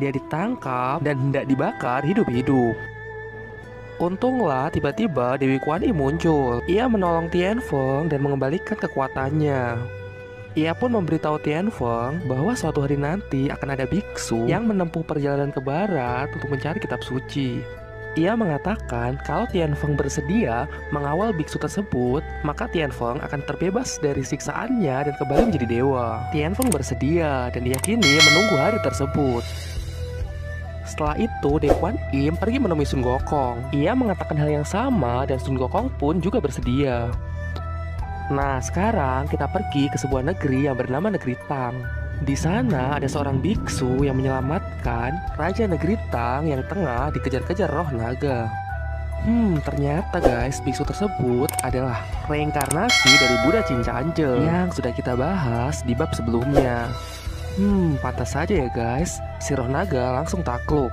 Dia ditangkap dan hendak dibakar hidup-hidup. Untunglah tiba-tiba Dewi Kuan Im muncul. Ia menolong Tianfeng dan mengembalikan kekuatannya. Ia pun memberitahu Tianfeng bahwa suatu hari nanti akan ada biksu yang menempuh perjalanan ke barat untuk mencari kitab suci. Ia mengatakan kalau Tianfeng bersedia mengawal biksu tersebut, maka Tianfeng akan terbebas dari siksaannya dan kembali menjadi dewa. Tianfeng bersedia dan diyakini menunggu hari tersebut. Setelah itu, Dewi Kuan Im pergi menemui Sun Gokong. Ia mengatakan hal yang sama dan Sun Gokong pun juga bersedia. Nah, sekarang kita pergi ke sebuah negeri yang bernama Negeri Tang. Di sana ada seorang biksu yang menyelamatkan Raja Negeri Tang yang tengah dikejar-kejar roh naga. Ternyata guys, biksu tersebut adalah reinkarnasi dari Buddha Cincanjel yang sudah kita bahas di bab sebelumnya. Pantas saja ya guys, si roh naga langsung takluk.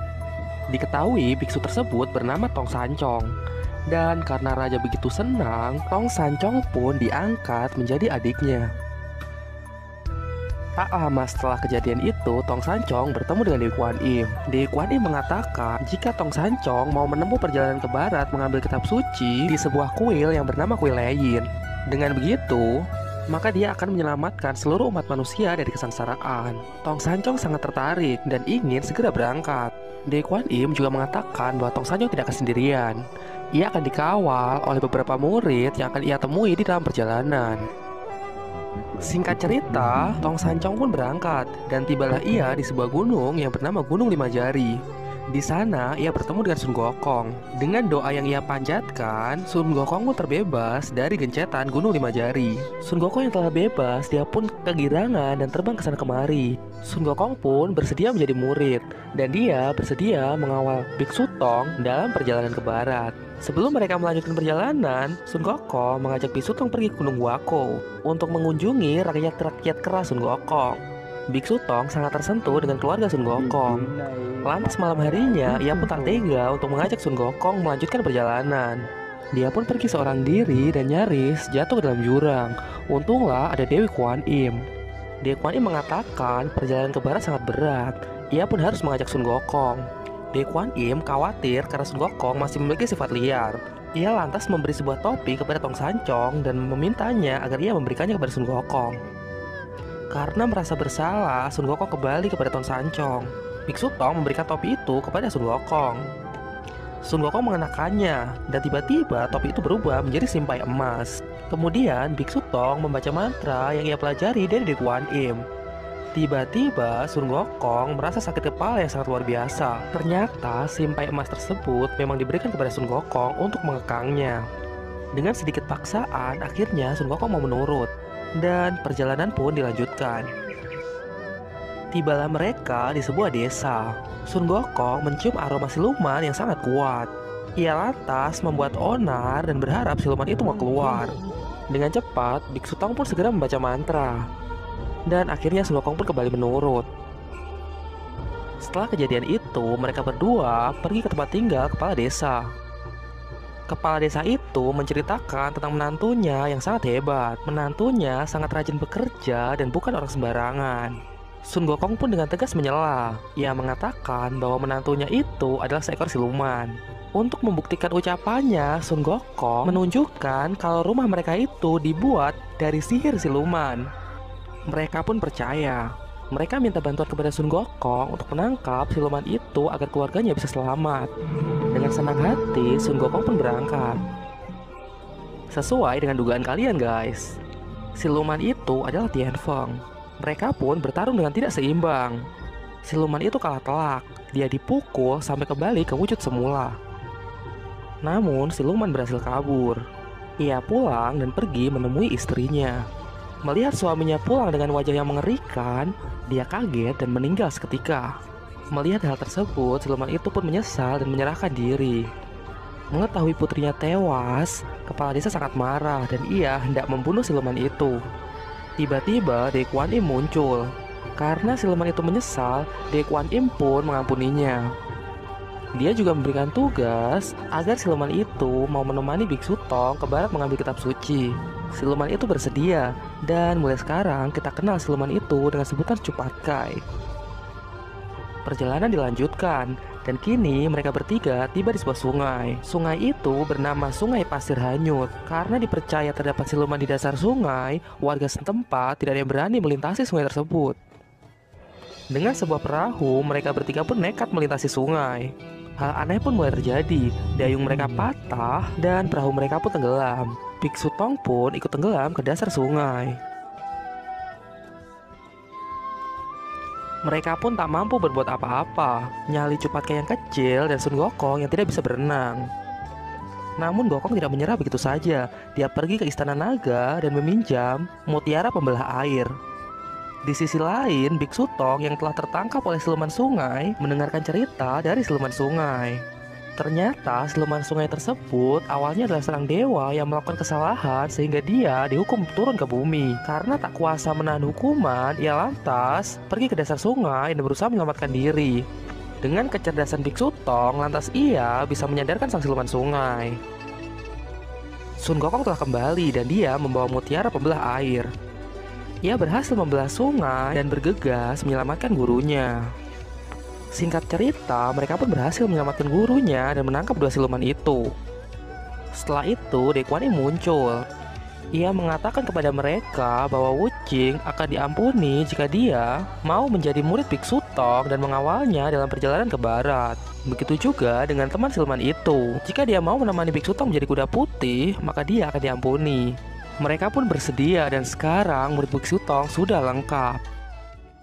Diketahui biksu tersebut bernama Tong Sancong. Dan karena raja begitu senang, Tong Sancong pun diangkat menjadi adiknya. Tak lama setelah kejadian itu, Tong Sancong bertemu dengan Dewi Kuan Im. Dewi Kuan Im mengatakan jika Tong Sancong mau menempuh perjalanan ke barat mengambil kitab suci di sebuah kuil yang bernama Kuil Leyin. Dengan begitu, maka dia akan menyelamatkan seluruh umat manusia dari kesengsaraan. Tong Sancong sangat tertarik dan ingin segera berangkat. Dewi Kuan Im juga mengatakan bahwa Tong Sancong tidak akan sendirian. Ia akan dikawal oleh beberapa murid yang akan ia temui di dalam perjalanan. Singkat cerita, Tong Sancong pun berangkat dan tibalah ia di sebuah gunung yang bernama Gunung Lima Jari. Di sana ia bertemu dengan Sun Gokong. Dengan doa yang ia panjatkan, Sun Gokong pun terbebas dari gencetan Gunung Lima Jari. Sun Gokong yang telah bebas, dia pun kegirangan dan terbang ke sana kemari. Sun Gokong pun bersedia menjadi murid dan dia bersedia mengawal Biksu Tong dalam perjalanan ke barat. Sebelum mereka melanjutkan perjalanan, Sun Gokong mengajak Biksu Tong pergi ke Gunung Wako untuk mengunjungi rakyat-rakyat keras Sun Gokong. Biksu Tong sangat tersentuh dengan keluarga Sun Gokong. Lantas malam harinya, ia pun tak tega untuk mengajak Sun Gokong melanjutkan perjalanan. Dia pun pergi seorang diri dan nyaris jatuh ke dalam jurang. Untunglah ada Dewi Kuan Im. Dewi Kuan Im mengatakan perjalanan ke barat sangat berat. Ia pun harus mengajak Sun Gokong. Dewi Kuan Im khawatir karena Sun Gokong masih memiliki sifat liar. Ia lantas memberi sebuah topi kepada Tong Sancong dan memintanya agar ia memberikannya kepada Sun Gokong. Karena merasa bersalah, Sun Gokong kembali kepada Tong Sancong. Biksu Tong memberikan topi itu kepada Sun Gokong. Sun Gokong mengenakannya dan tiba-tiba topi itu berubah menjadi simpai emas. Kemudian Biksu Tong membaca mantra yang ia pelajari dari Dewi Kuan Im. Tiba-tiba Sun Gokong merasa sakit kepala yang sangat luar biasa. Ternyata simpai emas tersebut memang diberikan kepada Sun Gokong untuk mengekangnya. Dengan sedikit paksaan, akhirnya Sun Gokong mau menurut. Dan perjalanan pun dilanjutkan. Tibalah mereka di sebuah desa. Sun Gokong mencium aroma siluman yang sangat kuat. Ia lantas membuat onar dan berharap siluman itu mau keluar. Dengan cepat, Biksu Tong pun segera membaca mantra. Dan akhirnya Sun Gokong pun kembali menurut. Setelah kejadian itu, mereka berdua pergi ke tempat tinggal kepala desa. Kepala desa itu menceritakan tentang menantunya yang sangat hebat. Menantunya sangat rajin bekerja dan bukan orang sembarangan. Sun Gokong pun dengan tegas menyela. Ia mengatakan bahwa menantunya itu adalah seekor siluman. Untuk membuktikan ucapannya, Sun Gokong menunjukkan kalau rumah mereka itu dibuat dari sihir siluman. Mereka pun percaya. Mereka minta bantuan kepada Sun Gokong untuk menangkap siluman itu agar keluarganya bisa selamat. Dengan senang hati, Sun Gokong pun berangkat. Sesuai dengan dugaan kalian guys, siluman itu adalah Tianfeng. Mereka pun bertarung dengan tidak seimbang. Siluman itu kalah telak. Dia dipukul sampai kembali ke wujud semula. Namun siluman berhasil kabur. Ia pulang dan pergi menemui istrinya. Melihat suaminya pulang dengan wajah yang mengerikan, dia kaget dan meninggal seketika. Melihat hal tersebut, siluman itu pun menyesal dan menyerahkan diri. Mengetahui putrinya tewas, kepala desa sangat marah dan ia hendak membunuh siluman itu. Tiba-tiba Dewi Kuan Im muncul. Karena siluman itu menyesal, Dewi Kuan Im pun mengampuninya. Dia juga memberikan tugas agar siluman itu mau menemani Biksu Tong ke barat mengambil kitab suci. Siluman itu bersedia, dan mulai sekarang kita kenal siluman itu dengan sebutan Cupatkai. Perjalanan dilanjutkan, dan kini mereka bertiga tiba di sebuah sungai. Sungai itu bernama Sungai Pasir Hanyut. Karena dipercaya terdapat siluman di dasar sungai, warga setempat tidak ada yang berani melintasi sungai tersebut. Dengan sebuah perahu, mereka bertiga pun nekat melintasi sungai. Hal aneh pun mulai terjadi. Dayung mereka patah dan perahu mereka pun tenggelam. Biksu Tong pun ikut tenggelam ke dasar sungai. Mereka pun tak mampu berbuat apa-apa. Nyali Cupatka yang kecil dan Sun Gokong yang tidak bisa berenang. Namun Gokong tidak menyerah begitu saja. Dia pergi ke Istana Naga dan meminjam mutiara pembelah air. Di sisi lain, Biksu Tong yang telah tertangkap oleh siluman sungai mendengarkan cerita dari siluman sungai. Ternyata siluman sungai tersebut awalnya adalah seorang dewa yang melakukan kesalahan sehingga dia dihukum turun ke bumi. Karena tak kuasa menahan hukuman, ia lantas pergi ke dasar sungai dan berusaha menyelamatkan diri. Dengan kecerdasan Biksu Tong, lantas ia bisa menyadarkan sang siluman sungai. Sun Gokong telah kembali dan dia membawa mutiara pembelah air. Ia berhasil membelah sungai dan bergegas menyelamatkan gurunya. Singkat cerita, mereka pun berhasil menyelamatkan gurunya dan menangkap dua siluman itu. Setelah itu, Dequan Im muncul. Ia mengatakan kepada mereka bahwa Wuching akan diampuni jika dia mau menjadi murid Biksu Tong dan mengawalnya dalam perjalanan ke barat. Begitu juga dengan teman siluman itu. Jika dia mau menemani Biksu Tong menjadi kuda putih, maka dia akan diampuni. Mereka pun bersedia dan sekarang murid Biksu Tong sudah lengkap.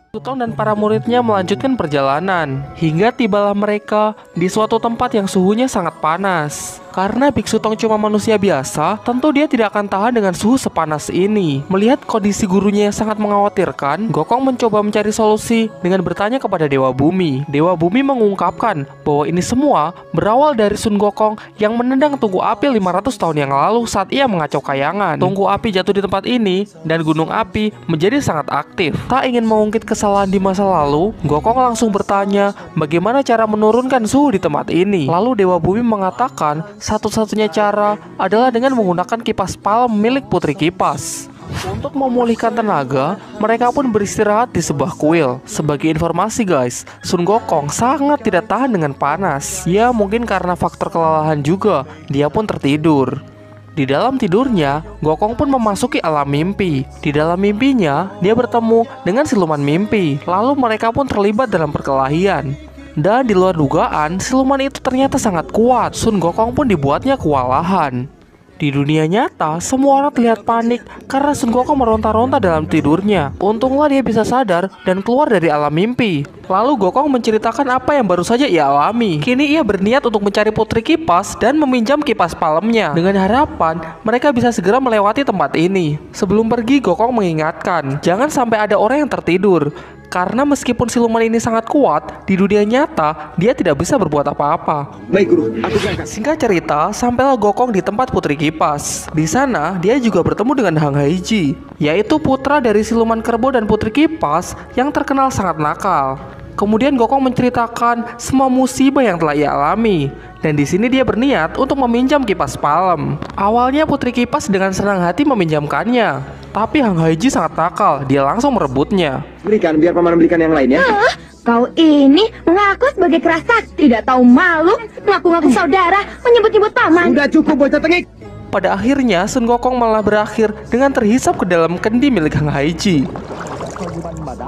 Biksu Tong dan para muridnya melanjutkan perjalanan hingga tibalah mereka di suatu tempat yang suhunya sangat panas. Karena Biksu Tong cuma manusia biasa, tentu dia tidak akan tahan dengan suhu sepanas ini. Melihat kondisi gurunya yang sangat mengkhawatirkan, Gokong mencoba mencari solusi dengan bertanya kepada Dewa Bumi. Dewa Bumi mengungkapkan bahwa ini semua berawal dari Sun Gokong yang menendang tungku api 500 tahun yang lalu saat ia mengacau kayangan. Tungku api jatuh di tempat ini dan gunung api menjadi sangat aktif. Tak ingin mengungkit kesalahan di masa lalu, Gokong langsung bertanya bagaimana cara menurunkan suhu di tempat ini. Lalu Dewa Bumi mengatakan satu-satunya cara adalah dengan menggunakan kipas palem milik Putri Kipas. Untuk memulihkan tenaga, mereka pun beristirahat di sebuah kuil. Sebagai informasi guys, Sun Gokong sangat tidak tahan dengan panas. Ya mungkin karena faktor kelelahan juga, dia pun tertidur. Di dalam tidurnya, Gokong pun memasuki alam mimpi. Di dalam mimpinya, dia bertemu dengan siluman mimpi. Lalu mereka pun terlibat dalam perkelahian. Dan di luar dugaan, siluman itu ternyata sangat kuat. Sun Gokong pun dibuatnya kewalahan. Di dunia nyata, semua orang terlihat panik karena Sun Gokong meronta-ronta dalam tidurnya. Untunglah dia bisa sadar dan keluar dari alam mimpi. Lalu Gokong menceritakan apa yang baru saja ia alami. Kini ia berniat untuk mencari Putri Kipas dan meminjam kipas palemnya. Dengan harapan mereka bisa segera melewati tempat ini. Sebelum pergi, Gokong mengingatkan, jangan sampai ada orang yang tertidur. Karena meskipun siluman ini sangat kuat, di dunia nyata dia tidak bisa berbuat apa-apa. Baik guru, aku berangkat. Singkat cerita, sampailah Gokong di tempat Putri Kipas. Di sana dia juga bertemu dengan Hang Haiji, yaitu putra dari siluman kerbau dan Putri Kipas yang terkenal sangat nakal. Kemudian Gokong menceritakan semua musibah yang telah ia alami. Dan di sini dia berniat untuk meminjam kipas palem. Awalnya Putri Kipas dengan senang hati meminjamkannya, tapi Hang Haiji sangat nakal, dia langsung merebutnya. Berikan biar paman belikan yang lain ya. Kau ini mengaku sebagai kerasakti, tidak tahu malu, ngaku-ngaku saudara, menyebut-nyebut paman. Sudah cukup bocah tengik. Pada akhirnya Sun Gokong malah berakhir dengan terhisap ke dalam kendi milik Hang Haiji.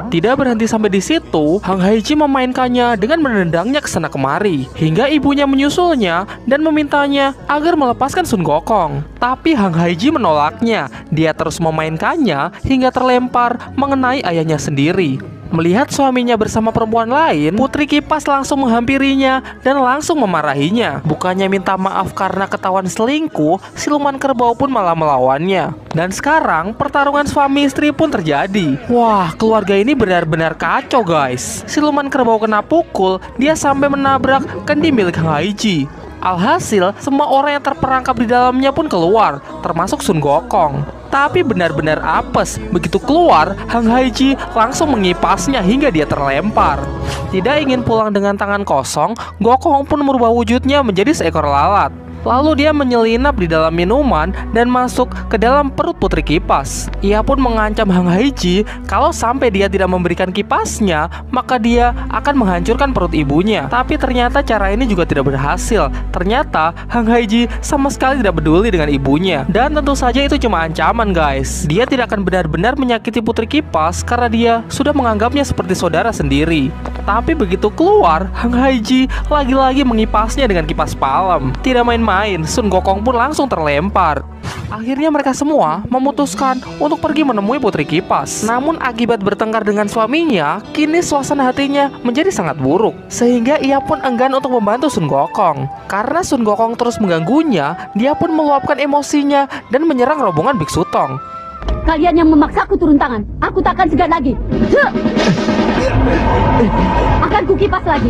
Tidak berhenti sampai di situ, Hang Haiji memainkannya dengan menendangnya ke sana kemari hingga ibunya menyusulnya dan memintanya agar melepaskan Sun Gokong. Tapi Hang Haiji menolaknya. Dia terus memainkannya hingga terlempar mengenai ayahnya sendiri. Melihat suaminya bersama perempuan lain, Putri Kipas langsung menghampirinya dan langsung memarahinya. Bukannya minta maaf karena ketahuan selingkuh, siluman kerbau pun malah melawannya. Dan sekarang pertarungan suami istri pun terjadi. Wah, keluarga ini benar-benar kacau guys. Siluman kerbau kena pukul, dia sampai menabrak kendi milik Hang Haiji. Alhasil, semua orang yang terperangkap di dalamnya pun keluar, termasuk Sun Gokong. Tapi benar-benar apes. Begitu keluar, Hang Haiji langsung mengipasnya hingga dia terlempar. Tidak ingin pulang dengan tangan kosong, Gokong pun merubah wujudnya menjadi seekor lalat. Lalu dia menyelinap di dalam minuman dan masuk ke dalam perut putri kipas. Ia pun mengancam Hang Haiji kalau sampai dia tidak memberikan kipasnya, maka dia akan menghancurkan perut ibunya. Tapi ternyata cara ini juga tidak berhasil. Ternyata Hang Haiji sama sekali tidak peduli dengan ibunya. Dan tentu saja itu cuma ancaman, guys. Dia tidak akan benar-benar menyakiti putri kipas karena dia sudah menganggapnya seperti saudara sendiri. Tapi begitu keluar, Hang Haiji lagi-lagi mengipasnya dengan kipas palem. Tidak main-main, Sun Gokong pun langsung terlempar. Akhirnya mereka semua memutuskan untuk pergi menemui putri kipas. Namun akibat bertengkar dengan suaminya, kini suasana hatinya menjadi sangat buruk. Sehingga ia pun enggan untuk membantu Sun Gokong. Karena Sun Gokong terus mengganggunya, dia pun meluapkan emosinya dan menyerang rombongan Biksu Tong. Kalian yang memaksaku turun tangan, aku takkan segan lagi. Akan kukipas lagi.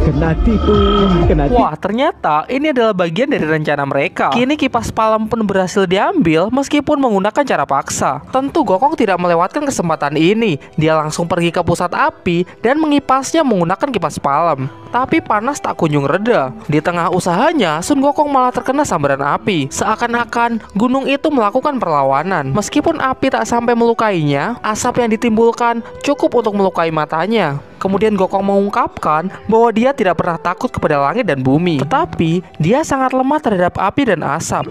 Kena tipu. Wah, ternyata ini adalah bagian dari rencana mereka. Kini kipas palem pun berhasil diambil meskipun menggunakan cara paksa. Tentu Gokong tidak melewatkan kesempatan ini. Dia langsung pergi ke pusat api dan mengipasnya menggunakan kipas palem. Tapi panas tak kunjung reda. Di tengah usahanya, Sun Gokong malah terkena sambaran api. Seakan-akan gunung itu melakukan perlawanan. Meskipun api tak sampai melukainya, asap yang ditimbulkan cukup untuk melukai matanya. Kemudian Gokong mengungkapkan bahwa dia tidak pernah takut kepada langit dan bumi. Tetapi dia sangat lemah terhadap api dan asap.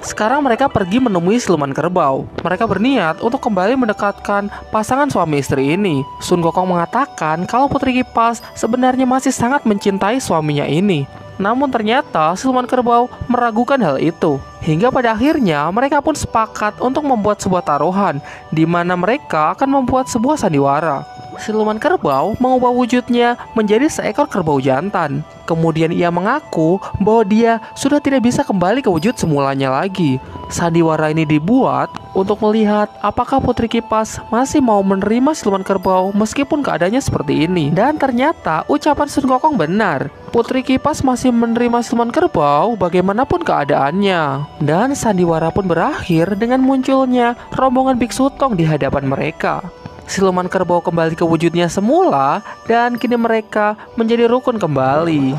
Sekarang mereka pergi menemui siluman kerbau. Mereka berniat untuk kembali mendekatkan pasangan suami istri ini. Sun Gokong mengatakan kalau putri kipas sebenarnya masih sangat mencintai suaminya ini. Namun ternyata siluman kerbau meragukan hal itu. Hingga pada akhirnya mereka pun sepakat untuk membuat sebuah taruhan di mana mereka akan membuat sebuah sandiwara. Siluman kerbau mengubah wujudnya menjadi seekor kerbau jantan. Kemudian ia mengaku bahwa dia sudah tidak bisa kembali ke wujud semulanya lagi. Sandiwara ini dibuat untuk melihat apakah putri kipas masih mau menerima siluman kerbau meskipun keadaannya seperti ini. Dan ternyata ucapan Sun Gokong benar. Putri kipas masih menerima siluman kerbau bagaimanapun keadaannya. Dan sandiwara pun berakhir dengan munculnya rombongan Biksu Tong di hadapan mereka. Siluman kerbau kembali ke wujudnya semula dan kini mereka menjadi rukun kembali.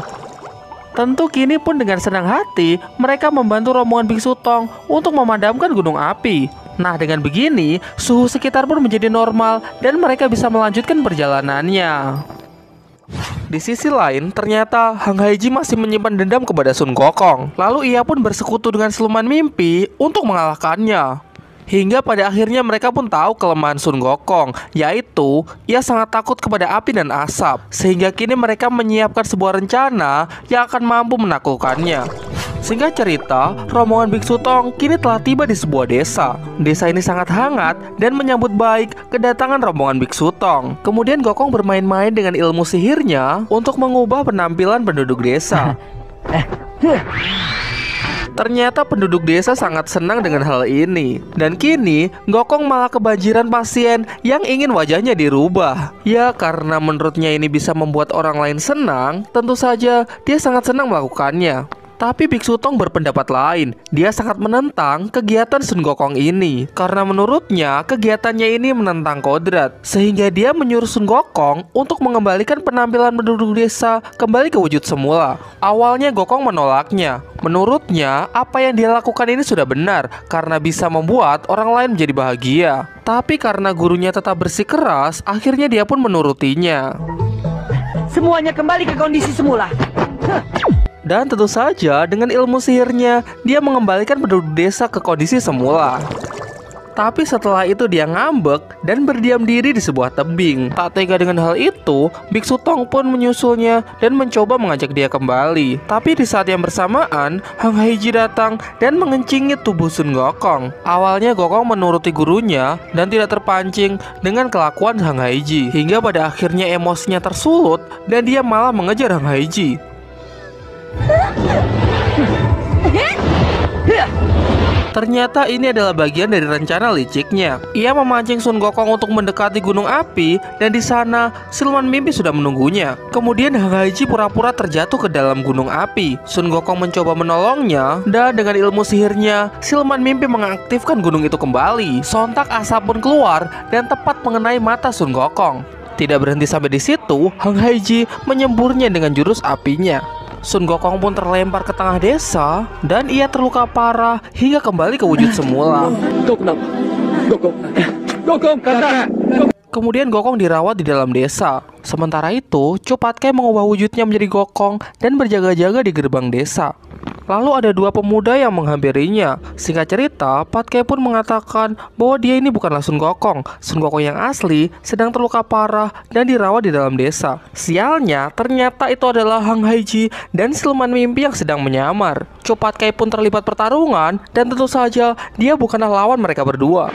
Tentu kini pun dengan senang hati mereka membantu rombongan Biksu Tong untuk memadamkan gunung api. Nah, dengan begini suhu sekitar pun menjadi normal dan mereka bisa melanjutkan perjalanannya. Di sisi lain, ternyata Hang Haiji masih menyimpan dendam kepada Sun Gokong. Lalu ia pun bersekutu dengan siluman mimpi untuk mengalahkannya. Hingga pada akhirnya mereka pun tahu kelemahan Sun Gokong, yaitu ia sangat takut kepada api dan asap. Sehingga kini mereka menyiapkan sebuah rencana yang akan mampu menaklukkannya. Singkat cerita, rombongan Biksu Tong kini telah tiba di sebuah desa. Desa ini sangat hangat dan menyambut baik kedatangan rombongan Biksu Tong. Kemudian Gokong bermain-main dengan ilmu sihirnya untuk mengubah penampilan penduduk desa. Ternyata penduduk desa sangat senang dengan hal ini. Dan kini Gokong malah kebanjiran pasien yang ingin wajahnya dirubah. Ya, karena menurutnya ini bisa membuat orang lain senang, tentu saja dia sangat senang melakukannya. Tapi Biksu Tong berpendapat lain. Dia sangat menentang kegiatan Sun Gokong ini karena menurutnya kegiatannya ini menentang kodrat. Sehingga dia menyuruh Sun Gokong untuk mengembalikan penampilan penduduk desa kembali ke wujud semula. Awalnya Gokong menolaknya. Menurutnya apa yang dia lakukan ini sudah benar karena bisa membuat orang lain menjadi bahagia. Tapi karena gurunya tetap bersikeras, akhirnya dia pun menurutinya. Semuanya kembali ke kondisi semula. Dan tentu saja dengan ilmu sihirnya dia mengembalikan penduduk desa ke kondisi semula. Tapi setelah itu dia ngambek dan berdiam diri di sebuah tebing. Tak tega dengan hal itu, Biksu Tong pun menyusulnya dan mencoba mengajak dia kembali. Tapi di saat yang bersamaan, Hang Haiji datang dan mengencingi tubuh Sun Gokong. Awalnya Gokong menuruti gurunya dan tidak terpancing dengan kelakuan Hang Haiji. Hingga pada akhirnya emosinya tersulut dan dia malah mengejar Hang Haiji. Ternyata ini adalah bagian dari rencana liciknya. Ia memancing Sun Gokong untuk mendekati gunung api dan di sana siluman mimpi sudah menunggunya. Kemudian Hang Haiji pura-pura terjatuh ke dalam gunung api. Sun Gokong mencoba menolongnya dan dengan ilmu sihirnya siluman mimpi mengaktifkan gunung itu kembali. Sontak asap pun keluar dan tepat mengenai mata Sun Gokong. Tidak berhenti sampai di situ, Hang Haiji menyemburnya dengan jurus apinya. Sun Gokong pun terlempar ke tengah desa dan ia terluka parah hingga kembali ke wujud semula. Kau kenapa? Gokong, kakak. Kemudian Gokong dirawat di dalam desa. Sementara itu, Chu Patkai mengubah wujudnya menjadi Gokong dan berjaga-jaga di gerbang desa. Lalu ada dua pemuda yang menghampirinya. Singkat cerita, Patkai pun mengatakan bahwa dia ini bukanlah Sun Gokong. Sun Gokong yang asli sedang terluka parah dan dirawat di dalam desa. Sialnya, ternyata itu adalah Hang Haiji dan siluman mimpi yang sedang menyamar. Chu Patkai pun terlibat pertarungan dan tentu saja dia bukanlah lawan mereka berdua.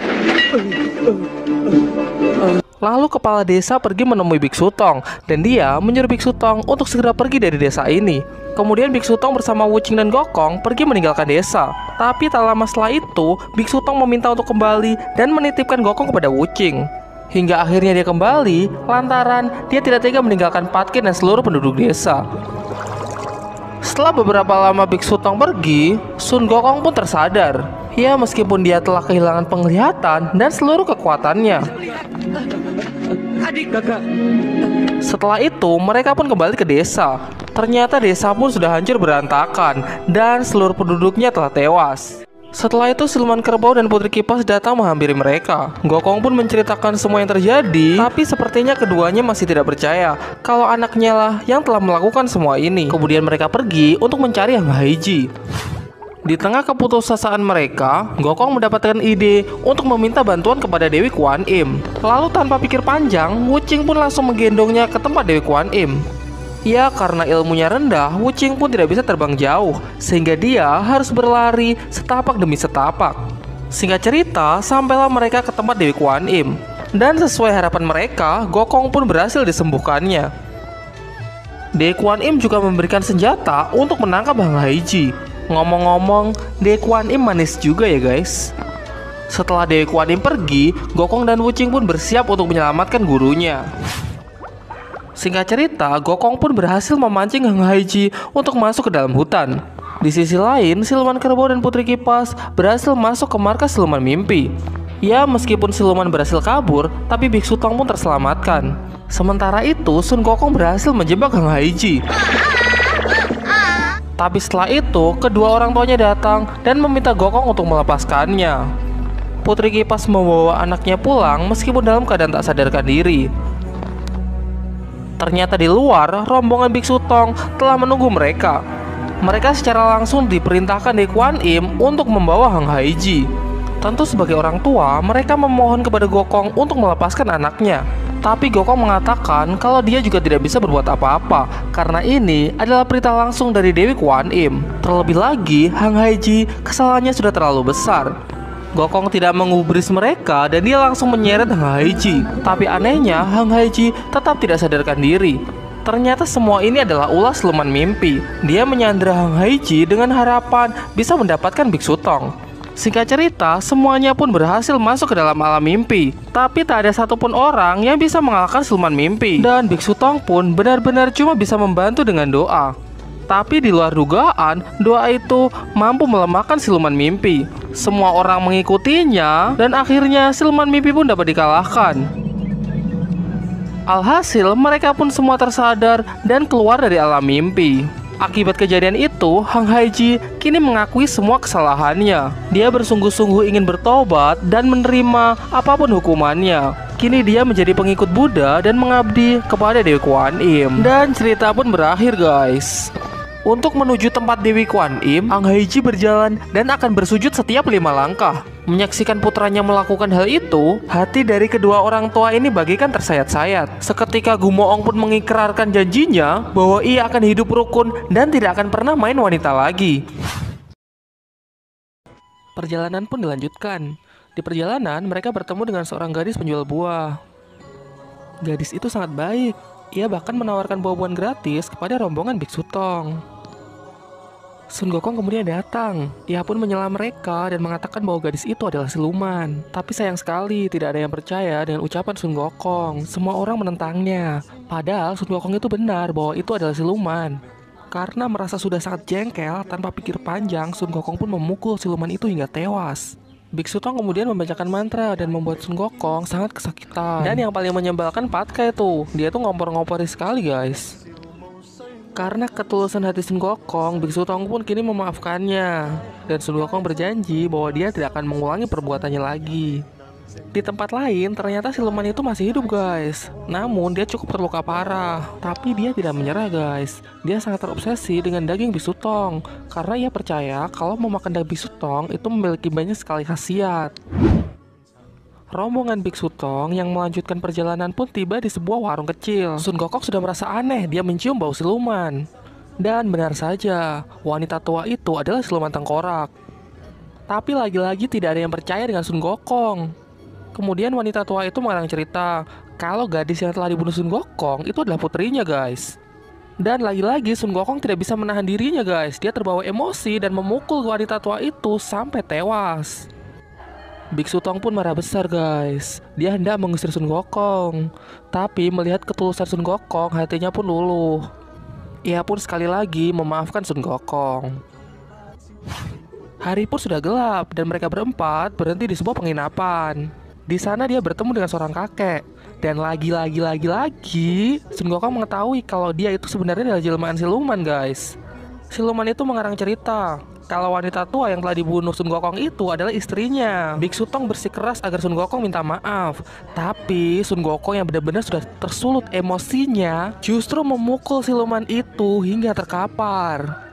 Lalu kepala desa pergi menemui Biksu Tong dan dia menyuruh Biksu Tong untuk segera pergi dari desa ini. Kemudian Biksu Tong bersama Wuching dan Gokong pergi meninggalkan desa. Tapi tak lama setelah itu, Biksu Tong meminta untuk kembali dan menitipkan Gokong kepada Wuching. Hingga akhirnya dia kembali lantaran dia tidak tega meninggalkan Patkai dan seluruh penduduk desa. Setelah beberapa lama Biksu Tong pergi, Sun Gokong pun tersadar. Ya, meskipun dia telah kehilangan penglihatan dan seluruh kekuatannya. Adik kakak. Setelah itu, mereka pun kembali ke desa. Ternyata desa pun sudah hancur berantakan dan seluruh penduduknya telah tewas. Setelah itu, siluman kerbau dan putri kipas datang menghampiri mereka. Gokong pun menceritakan semua yang terjadi, tapi sepertinya keduanya masih tidak percaya kalau anaknya lah yang telah melakukan semua ini. Kemudian mereka pergi untuk mencari Hang Haiji. Di tengah keputusasaan mereka, Gokong mendapatkan ide untuk meminta bantuan kepada Dewi Kuan Im. Lalu tanpa pikir panjang, Wuching pun langsung menggendongnya ke tempat Dewi Kuan Im. Ya, karena ilmunya rendah, Wuching pun tidak bisa terbang jauh, sehingga dia harus berlari setapak demi setapak. Singkat cerita, sampailah mereka ke tempat Dewi Kuan Im. Dan sesuai harapan mereka, Gokong pun berhasil disembuhkannya. Dewi Kuan Im juga memberikan senjata untuk menangkap Hang Haiji. Ngomong-ngomong, Dewi Kuan Im manis juga ya guys. Setelah Dewi Kuan Im pergi, Gokong dan Wuching pun bersiap untuk menyelamatkan gurunya. Singkat cerita, Gokong pun berhasil memancing Hang Haiji untuk masuk ke dalam hutan. Di sisi lain, siluman kerbau dan putri kipas berhasil masuk ke markas siluman mimpi. Ya, meskipun siluman berhasil kabur, tapi Biksu Tong pun terselamatkan. Sementara itu, Sun Gokong berhasil menjebak Hang Haiji. Tapi setelah itu, kedua orang tuanya datang dan meminta Gokong untuk melepaskannya. Putri kipas membawa anaknya pulang meskipun dalam keadaan tak sadarkan diri. Ternyata di luar, rombongan Biksu Tong telah menunggu mereka. Mereka secara langsung diperintahkan Dewi Kuan Im untuk membawa Hang Haiji. Tentu sebagai orang tua, mereka memohon kepada Gokong untuk melepaskan anaknya. Tapi Gokong mengatakan kalau dia juga tidak bisa berbuat apa-apa karena ini adalah perintah langsung dari Dewi Kuan Im. Terlebih lagi, Hang Haiji kesalahannya sudah terlalu besar. Gokong tidak mengubris mereka dan dia langsung menyeret Hang Haiji. Tapi anehnya, Hang Haiji tetap tidak sadarkan diri. Ternyata semua ini adalah ulah siluman mimpi. Dia menyandera Hang Haiji dengan harapan bisa mendapatkan Biksu Tong. Singkat cerita, semuanya pun berhasil masuk ke dalam alam mimpi. Tapi tak ada satupun orang yang bisa mengalahkan siluman mimpi. Dan Biksu Tong pun benar-benar cuma bisa membantu dengan doa. Tapi di luar dugaan, doa itu mampu melemahkan siluman mimpi. Semua orang mengikutinya dan akhirnya siluman mimpi pun dapat dikalahkan. Alhasil, mereka pun semua tersadar dan keluar dari alam mimpi. Akibat kejadian itu, Hang Haiji kini mengakui semua kesalahannya. Dia bersungguh-sungguh ingin bertobat dan menerima apapun hukumannya. Kini dia menjadi pengikut Buddha dan mengabdi kepada Dewi Kuan Im. Dan cerita pun berakhir guys. Untuk menuju tempat Dewi Kuan Im, Hang Haiji berjalan dan akan bersujud setiap 5 langkah. Menyaksikan putranya melakukan hal itu, hati dari kedua orang tua ini bagikan tersayat-sayat. Seketika Gumoong pun mengikrarkan janjinya bahwa ia akan hidup rukun dan tidak akan pernah main wanita lagi. Perjalanan pun dilanjutkan. Di perjalanan, mereka bertemu dengan seorang gadis penjual buah. Gadis itu sangat baik. Ia bahkan menawarkan buah-buahan gratis kepada rombongan Biksu Tong. Sun Gokong kemudian datang. Ia pun menyela mereka dan mengatakan bahwa gadis itu adalah siluman. Tapi sayang sekali tidak ada yang percaya dengan ucapan Sun Gokong. Semua orang menentangnya. Padahal Sun Gokong itu benar bahwa itu adalah siluman. Karena merasa sudah sangat jengkel, tanpa pikir panjang, Sun Gokong pun memukul siluman itu hingga tewas. Biksu Tong kemudian membacakan mantra dan membuat Sun Gokong sangat kesakitan. Dan yang paling menyebalkan Patkai tuh, dia tuh ngompor-ngompori sekali guys. Karena ketulusan hati Sun Gokong, Biksu Tong pun kini memaafkannya. Dan Sun Gokong berjanji bahwa dia tidak akan mengulangi perbuatannya lagi. Di tempat lain, ternyata siluman itu masih hidup guys. Namun dia cukup terluka parah. Tapi dia tidak menyerah guys. Dia sangat terobsesi dengan daging Biksu Tong. Karena ia percaya kalau memakan daging Biksu Tong itu memiliki banyak sekali khasiat. Rombongan Biksu Tong yang melanjutkan perjalanan pun tiba di sebuah warung kecil. Sun Gokong sudah merasa aneh, dia mencium bau siluman. Dan benar saja, wanita tua itu adalah siluman tengkorak. Tapi lagi-lagi tidak ada yang percaya dengan Sun Gokong. Kemudian wanita tua itu mengarang cerita kalau gadis yang telah dibunuh Sun Gokong itu adalah putrinya guys. Dan lagi-lagi Sun Gokong tidak bisa menahan dirinya guys. Dia terbawa emosi dan memukul wanita tua itu sampai tewas. Biksu Tong pun marah besar guys. Dia hendak mengusir Sun Gokong. Tapi melihat ketulusan Sun Gokong, hatinya pun luluh. Ia pun sekali lagi memaafkan Sun Gokong. Hari pun sudah gelap dan mereka berempat berhenti di sebuah penginapan. Di sana dia bertemu dengan seorang kakek. Dan lagi Sun Gokong mengetahui kalau dia itu sebenarnya adalah jelmaan siluman guys. Siluman itu mengarang cerita kalau wanita tua yang telah dibunuh Sun Gokong itu adalah istrinya. Biksu Tong bersikeras agar Sun Gokong minta maaf. Tapi Sun Gokong yang benar-benar sudah tersulut emosinya justru memukul siluman itu hingga terkapar.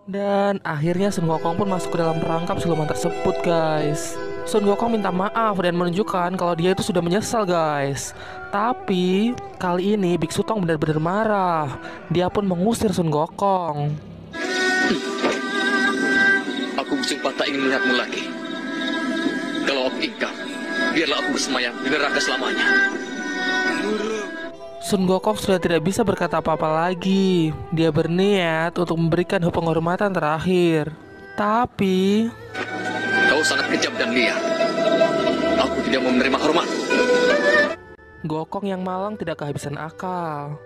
Dan akhirnya Sun Gokong pun masuk ke dalam perangkap siluman tersebut guys. Sun Gokong minta maaf dan menunjukkan kalau dia itu sudah menyesal guys. Tapi kali ini Biksu Tong benar-benar marah. Dia pun mengusir Sun Gokong. Aku bersumpah tak ingin melihatmu lagi. Kalau aku ingkar, biarlah aku bersemayam di neraka selamanya. Sun Gokong sudah tidak bisa berkata apa-apa lagi. Dia berniat untuk memberikan penghormatan terakhir. Tapi Kau sangat kejam dan liar. Aku tidak mau menerima hormat. Gokong yang malang tidak kehabisan akal.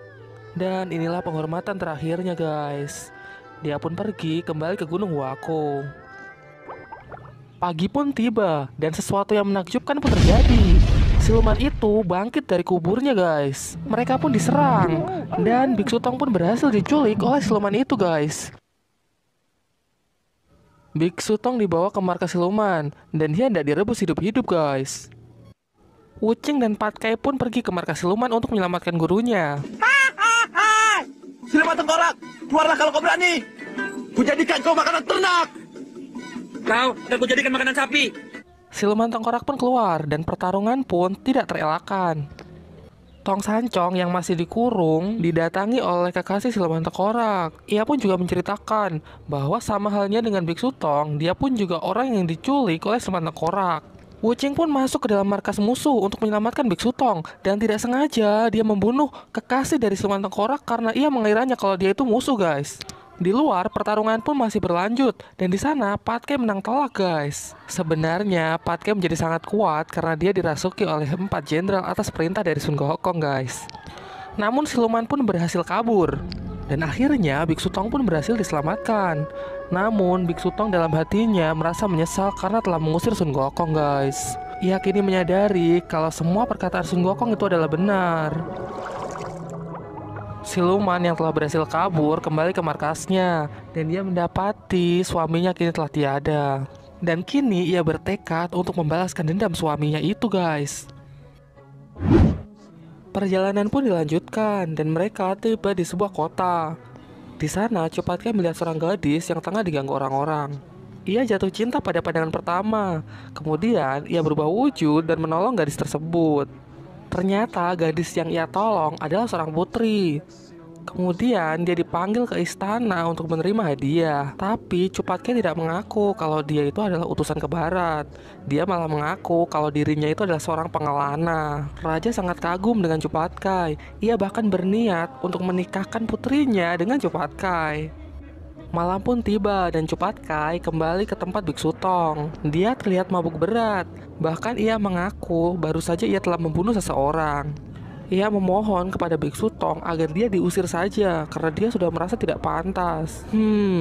Dan inilah penghormatan terakhirnya guys. Dia pun pergi kembali ke Gunung Wako. Pagi pun tiba dan sesuatu yang menakjubkan pun terjadi. Siluman itu bangkit dari kuburnya guys. Mereka pun diserang. Dan Biksu Tong pun berhasil diculik oleh siluman itu guys. Biksu Tong dibawa ke markas siluman. Dan dia tidak direbus hidup-hidup guys. Wuching dan Patkai pun pergi ke markas siluman untuk menyelamatkan gurunya. Siluman tengkorak, keluarlah kalau kau berani. Kujadikan kau makanan ternak. Kau dan kujadikan makanan sapi. Siluman tengkorak pun keluar dan pertarungan pun tidak terelakkan. Tong Sancong yang masih dikurung didatangi oleh kekasih siluman tengkorak. Ia pun juga menceritakan bahwa sama halnya dengan Biksu Tong, dia pun juga orang yang diculik oleh siluman tengkorak. Wuching pun masuk ke dalam markas musuh untuk menyelamatkan Biksu Tong dan tidak sengaja dia membunuh kekasih dari siluman tengkorak karena ia mengiranya kalau dia itu musuh guys. Di luar, pertarungan pun masih berlanjut, dan di sana Patkai menang telak guys. Sebenarnya Patkai menjadi sangat kuat karena dia dirasuki oleh 4 jenderal atas perintah dari Sun Gokong guys. Namun siluman pun berhasil kabur, dan akhirnya Biksu Tong pun berhasil diselamatkan. Namun Biksu Tong dalam hatinya merasa menyesal karena telah mengusir Sun Gokong guys. Ia kini menyadari kalau semua perkataan Sun Gokong itu adalah benar. Siluman yang telah berhasil kabur kembali ke markasnya dan dia mendapati suaminya kini telah tiada. Dan kini ia bertekad untuk membalaskan dendam suaminya itu guys. Perjalanan pun dilanjutkan dan mereka tiba di sebuah kota. Di sana Patkai melihat seorang gadis yang tengah diganggu orang-orang. Ia jatuh cinta pada pandangan pertama. Kemudian ia berubah wujud dan menolong gadis tersebut. Ternyata gadis yang ia tolong adalah seorang putri. Kemudian dia dipanggil ke istana untuk menerima hadiah. Tapi Patkai tidak mengaku kalau dia itu adalah utusan ke barat. Dia malah mengaku kalau dirinya itu adalah seorang pengelana. Raja sangat kagum dengan Patkai. Ia bahkan berniat untuk menikahkan putrinya dengan Patkai. Malam pun tiba dan Patkai kembali ke tempat Biksu Tong. Dia terlihat mabuk berat. Bahkan ia mengaku baru saja ia telah membunuh seseorang. Ia memohon kepada Biksu Tong agar dia diusir saja karena dia sudah merasa tidak pantas.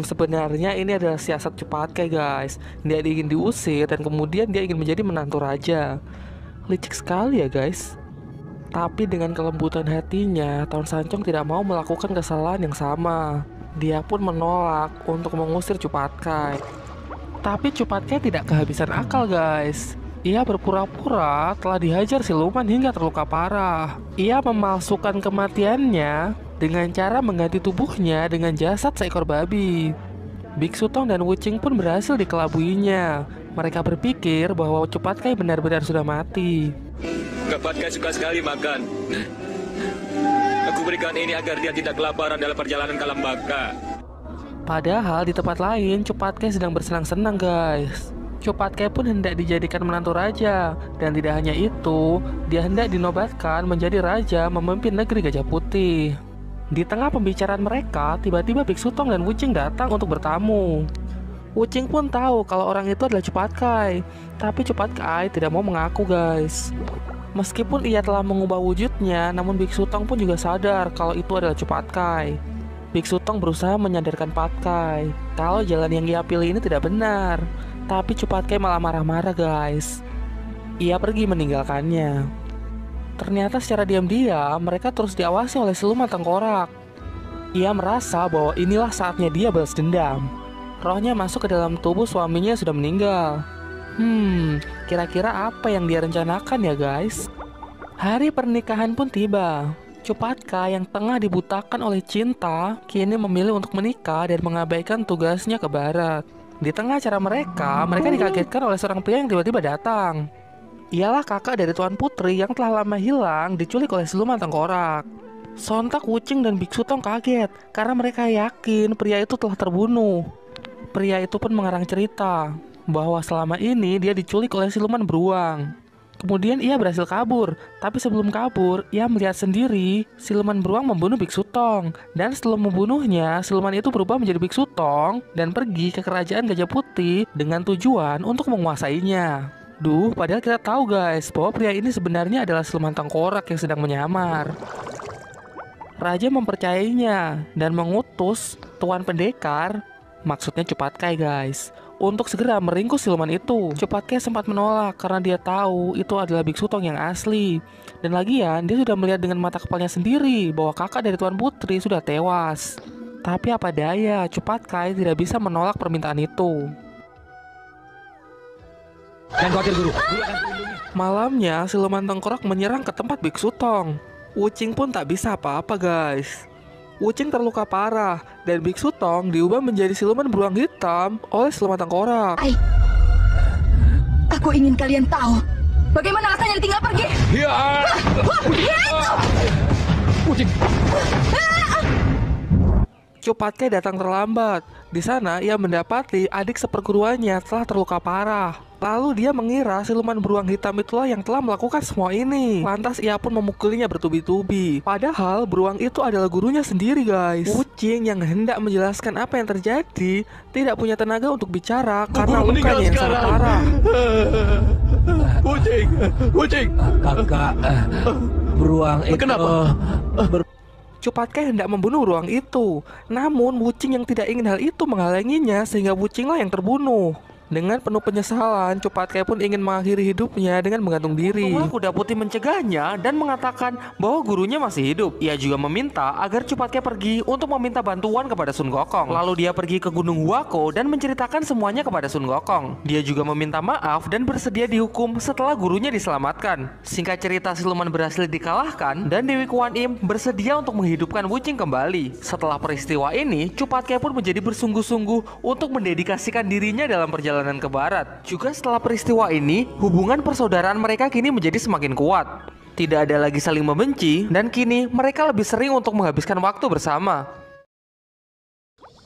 Sebenarnya ini adalah siasat Cepatkay guys. Dia ingin diusir dan kemudian dia ingin menjadi menantu raja. Licik sekali ya guys. Tapi dengan kelembutan hatinya, Ton Sanchong tidak mau melakukan kesalahan yang sama. Dia pun menolak untuk mengusir Cepatkay. Tapi Cepatkay tidak kehabisan akal guys. Ia berpura-pura telah dihajar siluman hingga terluka parah. Ia memalsukan kematiannya dengan cara mengganti tubuhnya dengan jasad seekor babi. Biksu Tong dan Wuching pun berhasil dikelabuinya. Mereka berpikir bahwa Cepatkay benar-benar sudah mati. Cepatkay suka sekali makan. Aku berikan ini agar dia tidak kelaparan dalam perjalanan ke Lembaka. Padahal di tempat lain Cepatkay sedang bersenang-senang guys. Cepatkay pun hendak dijadikan menantu raja. Dan tidak hanya itu, dia hendak dinobatkan menjadi raja memimpin negeri Gajah Putih. Di tengah pembicaraan mereka, tiba-tiba Biksu Tong dan Wuching datang untuk bertamu. Wuching pun tahu kalau orang itu adalah Cepatkay. Tapi Cepatkay tidak mau mengaku guys. Meskipun ia telah mengubah wujudnya, namun Biksu Tong pun juga sadar kalau itu adalah Cepatkay. Biksu Tong berusaha menyadarkan Patkay kalau jalan yang ia pilih ini tidak benar. Tapi Cepatkay malah marah-marah guys. Ia pergi meninggalkannya. Ternyata secara diam-diam mereka terus diawasi oleh siluman tengkorak. Ia merasa bahwa inilah saatnya dia balas dendam. Rohnya masuk ke dalam tubuh suaminya yang sudah meninggal. Kira-kira apa yang dia rencanakan ya guys? Hari pernikahan pun tiba. Cepatkay yang tengah dibutakan oleh cinta kini memilih untuk menikah dan mengabaikan tugasnya ke barat. Di tengah acara mereka dikagetkan oleh seorang pria yang tiba-tiba datang. Ialah kakak dari Tuan Putri yang telah lama hilang diculik oleh siluman tengkorak. Sontak Wuching dan Biksu Tong kaget karena mereka yakin pria itu telah terbunuh. Pria itu pun mengarang cerita bahwa selama ini dia diculik oleh siluman beruang. Kemudian ia berhasil kabur, tapi sebelum kabur, ia melihat sendiri siluman beruang membunuh Biksu Tong. Dan setelah membunuhnya, siluman itu berubah menjadi Biksu Tong dan pergi ke kerajaan Gajah Putih dengan tujuan untuk menguasainya. Padahal kita tahu guys, bahwa pria ini sebenarnya adalah siluman tengkorak yang sedang menyamar. Raja mempercayainya dan mengutus Tuan Pendekar, maksudnya Cepatkay guys, untuk segera meringkus siluman itu. Cepatkay sempat menolak karena dia tahu itu adalah Biksu Tong yang asli. Dan lagian dia sudah melihat dengan mata kepalanya sendiri bahwa kakak dari Tuan Putri sudah tewas. Tapi apa daya, Cepatkay tidak bisa menolak permintaan itu. Malamnya siluman tengkorak menyerang ke tempat Biksu Tong. Wuching pun tak bisa apa-apa guys. Wuching terluka parah dan Biksu Tong diubah menjadi siluman beruang hitam oleh siluman tengkorak. Aku ingin kalian tahu bagaimana rasanya ditinggal pergi. Cepatkay datang terlambat. Di sana ia mendapati adik seperguruannya telah terluka parah. Lalu dia mengira siluman beruang hitam itulah yang telah melakukan semua ini. Lantas ia pun memukulinya bertubi-tubi. Padahal beruang itu adalah gurunya sendiri guys. Wuching yang hendak menjelaskan apa yang terjadi tidak punya tenaga untuk bicara karena lukanya yang sangat parah. Wuching. Kakak, beruang itu. Kenapa? Cepatkay hendak membunuh beruang itu. Namun Wuching yang tidak ingin hal itu menghalanginya sehingga Wuchinglah yang terbunuh. Dengan penuh penyesalan, Cepatkay pun ingin mengakhiri hidupnya dengan menggantung diri. Kuda Putih mencegahnya dan mengatakan bahwa gurunya masih hidup. Ia juga meminta agar Cepatkay pergi untuk meminta bantuan kepada Sun Gokong. Lalu dia pergi ke Gunung Huako dan menceritakan semuanya kepada Sun Gokong. Dia juga meminta maaf dan bersedia dihukum setelah gurunya diselamatkan. Singkat cerita, siluman berhasil dikalahkan dan Dewi Kuan Im bersedia untuk menghidupkan Wuching kembali. Setelah peristiwa ini, Cepatkay pun menjadi bersungguh-sungguh untuk mendedikasikan dirinya dalam perjalanan ke barat. Juga setelah peristiwa ini, hubungan persaudaraan mereka kini menjadi semakin kuat. Tidak ada lagi saling membenci dan kini mereka lebih sering untuk menghabiskan waktu bersama.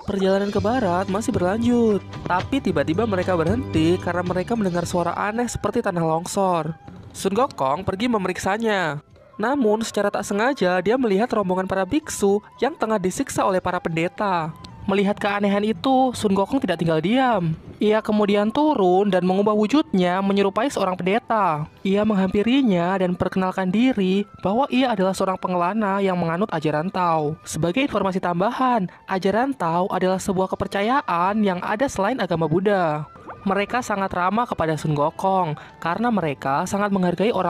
Perjalanan ke barat masih berlanjut, tapi tiba-tiba mereka berhenti karena mereka mendengar suara aneh seperti tanah longsor. Sun Gokong pergi memeriksanya. Namun secara tak sengaja dia melihat rombongan para biksu yang tengah disiksa oleh para pendeta. Melihat keanehan itu, Sun Gokong tidak tinggal diam. Ia kemudian turun dan mengubah wujudnya menyerupai seorang pendeta. Ia menghampirinya dan perkenalkan diri bahwa ia adalah seorang pengelana yang menganut ajaran Tao. Sebagai informasi tambahan, ajaran Tao adalah sebuah kepercayaan yang ada selain agama Buddha. Mereka sangat ramah kepada Sun Gokong karena mereka sangat menghargai orang